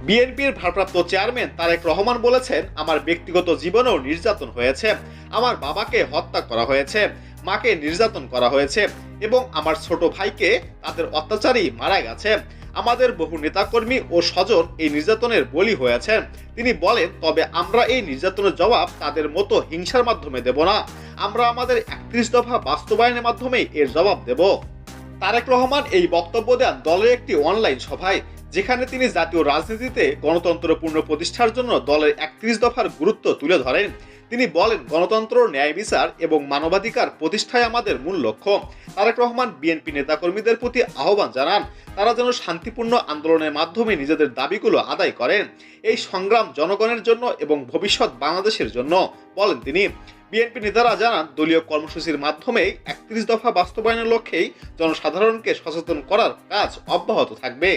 বিএনপির ভারপ্রাপ্ত চেয়ারম্যান তারেক রহমান বলেছেন, আমার ব্যক্তিগত জীবনেও নির্যাতন হয়েছে, আমার বাবাকে হত্যা করা হয়েছে, মাকে নির্যাতন করা হয়েছে এবং আমার ছোট ভাইকে তাদের অত্যাচারী মারা গেছে। আমাদের বহু নেতাকর্মী ও স্বজন এই নির্যাতনের বলি হয়েছেন। তিনি বলেন, তবে আমরা এই নির্যাতনের জবাব তাদের মতো হিংসার মাধ্যমে দেব না, আমরা আমাদের ৩১ দফা বাস্তবায়নের মাধ্যমেই এর জবাব দেব। তারেক রহমান এই বক্তব্য দেন দলের একটি অনলাইন সভায়, যেখানে তিনি জাতীয় রাজনীতিতে গণতন্ত্রপূর্ণ প্রতিষ্ঠার জন্য দলের ৩১ দফার গুরুত্ব তুলে ধরেন। তিনি বলেন, গণতন্ত্র, ন্যায় বিচার এবং মানবাধিকার প্রতিষ্ঠাই আমাদের মূল লক্ষ্য। তারেক রহমান বিএনপি নেতাকর্মীদের প্রতি আহ্বান জানান, তারা যেন শান্তিপূর্ণ আন্দোলনের মাধ্যমে নিজেদের দাবিগুলো আদায় করেন। এই সংগ্রাম জনগণের জন্য এবং ভবিষ্যৎ বাংলাদেশের জন্য, বলেন তিনি। বিএনপি নেতারা জানান, দলীয় কর্মসূচির মাধ্যমে ৩১ দফা বাস্তবায়নের লক্ষ্যেই জনসাধারণকে সচেতন করার কাজ অব্যাহত থাকবে।